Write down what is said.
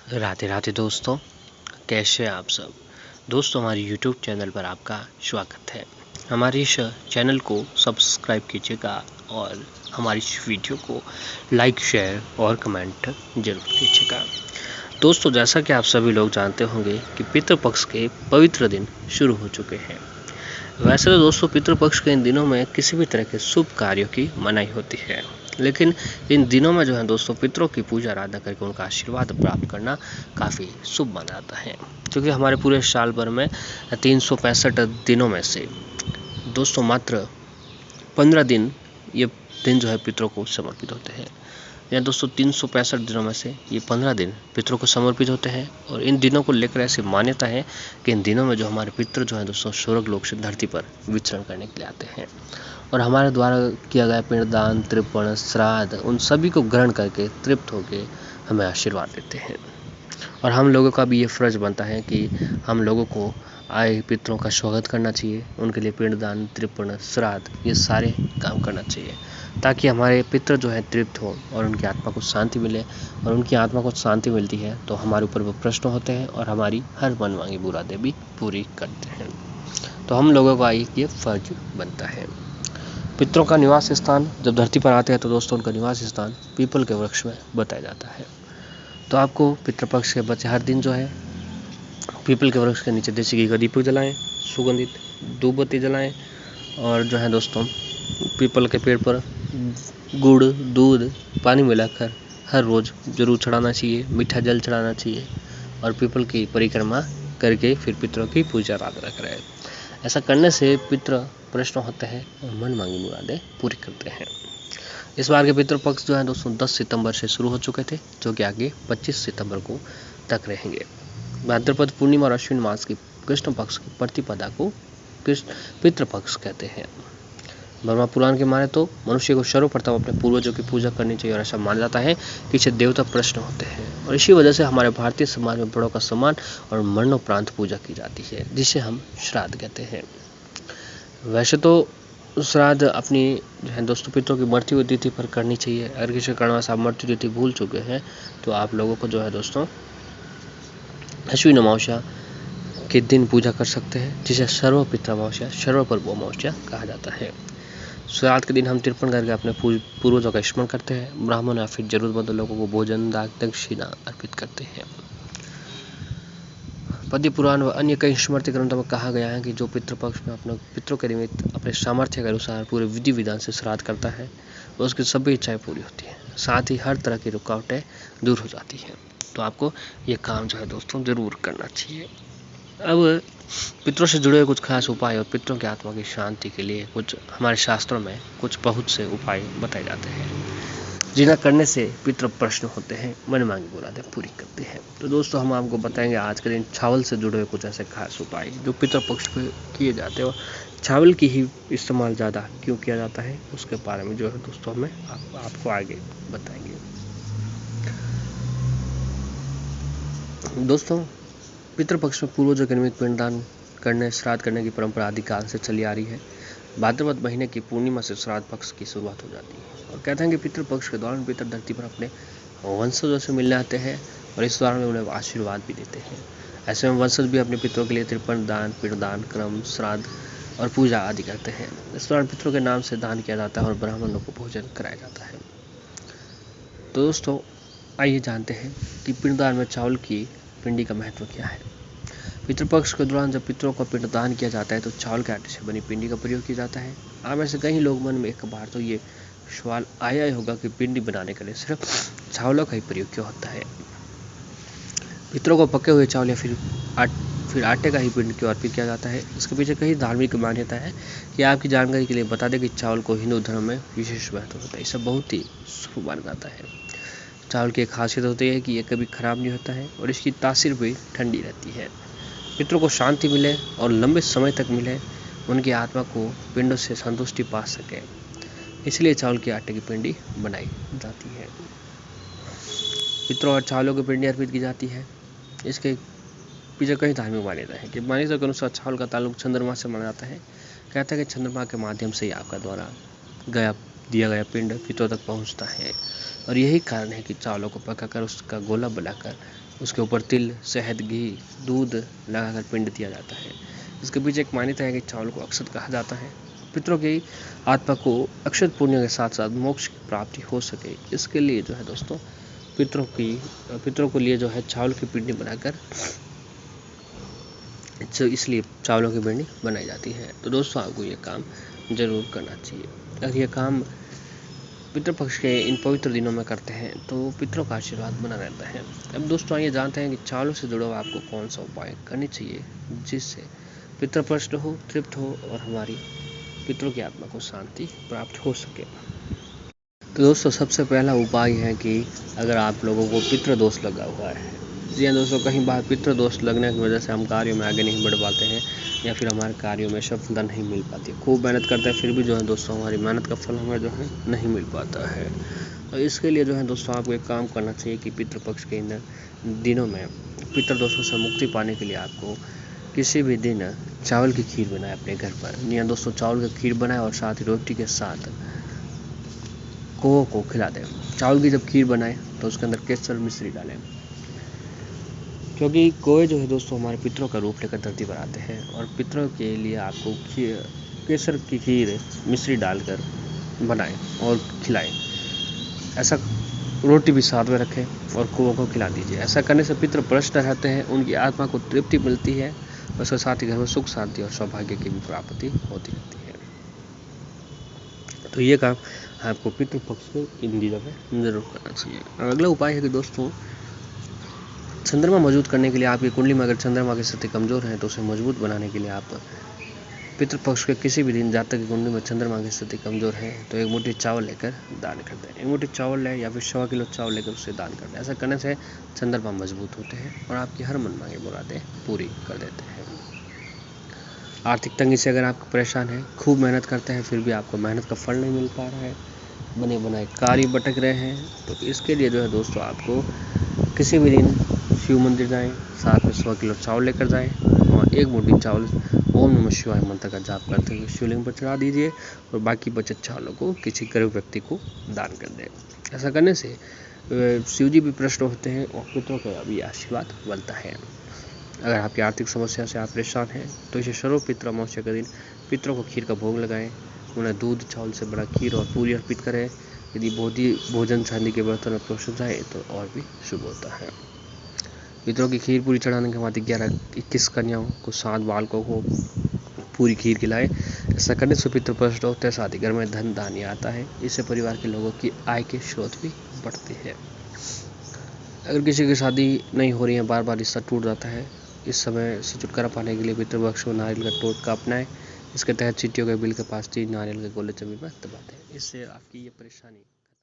राधे राधे दोस्तों, कैसे हैं आप सब। दोस्तों, हमारे YouTube चैनल पर आपका स्वागत है। हमारे इस चैनल को सब्सक्राइब कीजिएगा और हमारी इस वीडियो को लाइक, शेयर और कमेंट जरूर कीजिएगा। दोस्तों, जैसा कि आप सभी लोग जानते होंगे कि पितृपक्ष के पवित्र दिन शुरू हो चुके हैं। वैसे तो दोस्तों, पितृपक्ष के इन दिनों में किसी भी तरह के शुभ कार्यों की मनाही होती है, लेकिन इन दिनों में जो है दोस्तों, पितरों की पूजा आराधना करके उनका आशीर्वाद प्राप्त करना काफ़ी शुभ माना जाता है। क्योंकि हमारे पूरे साल भर में 365 दिनों में से दोस्तों मात्र 15 दिन ये दिन जो है पितरों को समर्पित होते हैं। या दोस्तों 365 दिनों में से ये 15 दिन पितरों को समर्पित होते हैं। और इन दिनों को लेकर ऐसी मान्यता है कि इन दिनों में जो हमारे पितृ जो है दोस्तों स्वर्ग लोक से धरती पर विचरण करने के लिए आते हैं और हमारे द्वारा किया गया पिंडदान, तर्पण, श्राद्ध उन सभी को ग्रहण करके तृप्त होकर हमें आशीर्वाद देते हैं। और हम लोगों का भी ये फ़र्ज़ बनता है कि हम लोगों को आए पितरों का स्वागत करना चाहिए, उनके लिए पिंडदान, तर्पण, श्राद्ध ये सारे काम करना चाहिए, ताकि हमारे पितृ जो है तृप्त हो और उनकी आत्मा को शांति मिले। और उनकी आत्मा को शांति मिलती है तो हमारे ऊपर वो प्रश्न होते हैं और हमारी हर मनमांगी मुरादें भी पूरी करते हैं। तो हम लोगों का ये फ़र्ज बनता है। पितरों का निवास स्थान जब धरती पर आते हैं तो दोस्तों उनका निवास स्थान पीपल के वृक्ष में बताया जाता है। तो आपको पितृपक्ष के बच्चे हर दिन जो है पीपल के वृक्ष के नीचे देसी घी का दीपक जलाएं, सुगंधित धूप बत्ती जलाएं और जो है दोस्तों पीपल के पेड़ पर गुड़, दूध, पानी मिलाकर हर रोज़ जरूर चढ़ाना चाहिए, मीठा जल चढ़ाना चाहिए और पीपल की परिक्रमा करके फिर पितरों की पूजा आराधना करें। ऐसा करने से पितृ प्रश्न होते हैं और मन मांगी मुरादें पूरी करते हैं। इस बार के पितृपक्ष जो है दोस्तों 10 सितंबर से शुरू हो चुके थे, जो कि आगे 25 सितंबर को तक रहेंगे। भाद्रपद पूर्णिमा और अश्विन मास की कृष्ण पक्ष की प्रतिपदा को पितृपक्ष कहते हैं। ब्रह्मा पुराण के माने तो मनुष्य को सर्वप्रथम अपने पूर्वजों की पूजा करनी चाहिए और ऐसा माना जाता है कि इसे देवता प्रश्न होते हैं। और इसी वजह से हमारे भारतीय समाज में बड़ों का सम्मान और मरणोपरांत पूजा की जाती है, जिसे हम श्राद्ध कहते हैं। वैसे तो श्राद्ध अपनी जो है दोस्तों पितरों की मृत्यु तिथि पर करनी चाहिए। अगर किसी कारणवश आप मृत्यु तिथि भूल चुके हैं तो आप लोगों को जो है दोस्तों अश्विन अमावस्या के दिन पूजा कर सकते हैं, जिसे सर्व पितृअमावस्या, सर्वपर्व अमावस्या कहा जाता है। श्राद्ध के दिन हम तर्पण करके अपने पूर्वजों का स्मरण करते हैं। ब्राह्मण या फिर जरूरतमंद लोगों को भोजन, दान, दक्षिणा अर्पित करते हैं। पद्य पुराण व अन्य कई स्मृति ग्रंथों में कहा गया है कि जो पितृपक्ष में अपने पितरों के निमित्त अपने सामर्थ्य के अनुसार पूरे विधि विधान से श्राद्ध करता है उसकी सभी इच्छाएं पूरी होती हैं, साथ ही हर तरह की रुकावटें दूर हो जाती हैं। तो आपको ये काम जो है दोस्तों जरूर करना चाहिए। अब पितरों से जुड़े हुए कुछ खास उपाय और पितरों की आत्मा की शांति के लिए कुछ हमारे शास्त्रों में कुछ बहुत से उपाय बताए जाते हैं, जिन्हें करने से पितृ प्रश्न होते हैं, मन मांगी मुरादें पूरी करते हैं। तो दोस्तों हम आपको बताएंगे आज के दिन चावल से जुड़े हुए कुछ ऐसे खास उपाय जो पितृ पक्ष पे किए जाते हैं और चावल की ही इस्तेमाल ज़्यादा क्यों किया जाता है उसके बारे में जो है दोस्तों हमें आपको आगे बताएंगे। दोस्तों, पितृपक्ष में पूर्वजों के निमित्त पिंडदान करने, श्राद्ध करने की परंपरा आदिकाल से चली आ रही है। भाद्रपद महीने की पूर्णिमा से श्राद्ध पक्ष की शुरुआत हो जाती है और कहते हैं कि पितृपक्ष के दौरान पितृ धरती पर अपने वंशजों से मिलने आते हैं और इस दौरान में उन्हें आशीर्वाद भी देते हैं। ऐसे में वंशज भी अपने पितरों के लिए तर्पण, दान, पिंडदान, क्रम, श्राद्ध और पूजा आदि करते हैं। इस दौरान पितरों के नाम से दान किया जाता है और ब्राह्मणों को भोजन कराया जाता है। तो दोस्तों आइए जानते हैं कि पिंडदान में चावल की पिंडी का महत्व क्या है। पितृपक्ष के दौरान जब पितरों का पिंडदान किया जाता है तो चावल के आटे से बनी पिंडी का प्रयोग किया जाता है। आप में से कई लोग मन में एक बार तो ये सवाल आया ही होगा कि पिंडी बनाने के लिए सिर्फ चावलों का ही प्रयोग क्यों होता है। पितरों को पके हुए चावल या फिर आटे का ही पिंड क्यों अर्पित किया जाता है, इसके पीछे कई धार्मिक मान्यता है। कि आपकी जानकारी के लिए बता दें कि चावल को हिंदू धर्म में विशेष महत्व होता है, इसे बहुत ही शुभ माना जाता है। चावल की एक खासियत होती है कि ये कभी खराब नहीं होता है और इसकी तासीर भी ठंडी रहती है। पितरों को शांति मिले और लंबे समय तक मिले, उनकी आत्मा को पिंडों से संतुष्टि पा सके, इसलिए चावल के आटे की पिंडी बनाई जाती है। पितरों और चावलों की पिंडी अर्पित की जाती है। इसके पीछे कई धार्मिक मान्यता है कि मान्यता के अनुसार चावल का ताल्लुक चंद्रमा से माना जाता है। कहता है कि चंद्रमा के माध्यम से ही आपका द्वारा दिया गया पिंड पितरों तक पहुंचता है और यही कारण है कि चावलों को पकाकर उसका गोला बनाकर उसके ऊपर तिल, शहद, घी, दूध लगाकर पिंड दिया जाता है। इसके पीछे एक मान्यता है कि चावल को अक्षत कहा जाता है। पितरों की आत्मा को अक्षत पुण्य के साथ साथ मोक्ष की प्राप्ति हो सके, इसके लिए जो है दोस्तों पितरों को लिए जो है चावल की पिंडी बनाकर इसलिए चावलों की पिंडी बनाई जाती है। तो दोस्तों आपको ये काम जरूर करना चाहिए। अगर ये काम पितृपक्ष के इन पवित्र दिनों में करते हैं तो पितरों का आशीर्वाद बना रहता है। अब दोस्तों आइए जानते हैं कि चावलों से जुड़ा हुआ आपको कौन सा उपाय करनी चाहिए जिससे पितृ प्रसन्न हो, तृप्त हो और हमारी पितरों की आत्मा को शांति प्राप्त हो सके। तो दोस्तों सबसे पहला उपाय है कि अगर आप लोगों को पितृ दोष लगा हुआ है, जी हाँ दोस्तों, कहीं बार पितृ दोष लगने की वजह से हम कार्यों में आगे नहीं बढ़ पाते हैं या फिर हमारे कार्यों में सफलता नहीं मिल पाती, खूब मेहनत करते हैं फिर भी जो है दोस्तों हमारी मेहनत का फल हमें जो है नहीं मिल पाता है। तो इसके लिए जो है दोस्तों आपको एक काम करना चाहिए कि पितृपक्ष के इन दिनों में पितृ दोषों से मुक्ति पाने के लिए आपको किसी भी दिन चावल की खीर बनाए अपने घर पर। जी हाँ दोस्तों, चावल की खीर बनाए और साथ ही रोटी के साथ कौओं को खिला दें। चावल की जब खीर बनाए तो उसके अंदर केसर मिश्री डालें, क्योंकि कौए जो है दोस्तों हमारे पितरों का रूप लेकर धरती पर आते हैं और पितरों के लिए आपको केसर की खीर मिश्री डालकर बनाएं और खिलाएं। ऐसा रोटी भी साथ में रखें और कौओं को खिला दीजिए। ऐसा करने से पितृ प्रसन्न रहते हैं, उनकी आत्मा को तृप्ति मिलती है, उसके साथ ही घर में सुख शांति और सौभाग्य की भी प्राप्ति होती रहती है। तो ये काम आपको पितृपक्ष के इन दिनों में जरूर करना चाहिए। अगला उपाय है कि दोस्तों चंद्रमा मजबूत करने के लिए आपकी कुंडली में अगर चंद्रमा की स्थिति कमजोर है तो उसे मजबूत बनाने के लिए आप पितृपक्ष के किसी भी दिन जातक की कुंडली में चंद्रमा की स्थिति कमजोर है तो एक मुट्ठी चावल लेकर दान कर दें। एक मुट्ठी चावल लें या फिर 1.25 किलो चावल लेकर उससे दान कर दें। ऐसा करने से चंद्रमा मजबूत होते हैं और आपकी हर मनमांगी मुरादें पूरी कर देते हैं। आर्थिक तंगी से अगर आप परेशान हैं, खूब मेहनत करते हैं फिर भी आपको मेहनत का फल नहीं मिल पा रहा है, बने बनाए कार्य भटक रहे हैं, तो इसके लिए जो है दोस्तों आपको किसी भी दिन शिव मंदिर जाएं, साथ में 100 किलो चावल लेकर जाएं और एक मुट्ठी चावल ओम नमः शिवाय मंत्र का जाप करते हुए शिवलिंग पर चढ़ा दीजिए और बाकी बचत चावलों को किसी गरीब व्यक्ति को दान कर दें। ऐसा करने से शिव जी भी प्रसन्न होते हैं और पितरों का भी आशीर्वाद बनता है। अगर आपकी आर्थिक समस्या से आप परेशान हैं तो इसे सर्व पितृ अमावस्या के दिन पितरों को खीर का भोग लगाएं, उन्हें दूध चावल से बड़ा खीर और पूरी अर्पित करें। यदि भोजन चांदी के बर्तन में परोसा जाए तो और भी शुभ होता है। पितरों की खीर पूरी चढ़ाने के बाद 21 कन्याओं को 7 बालकों को पूरी खीर खिलाएं। ऐसा करने से पितृ प्रसन्न होते हैं, साथ ही घर में धन धान्य आता है। इससे परिवार के लोगों की आय के स्रोत भी बढ़ते हैं। अगर किसी की शादी नहीं हो रही है, बार बार रिश्ता टूट जाता है, इस समय से छुटकारा पाने के लिए पितृपक्ष में नारियल का टोटका अपनाएं। इसके तहत चीटियों के बिल के पास 3 नारियल के गोले जमीन पर दबा दें। इससे आपकी ये परेशानी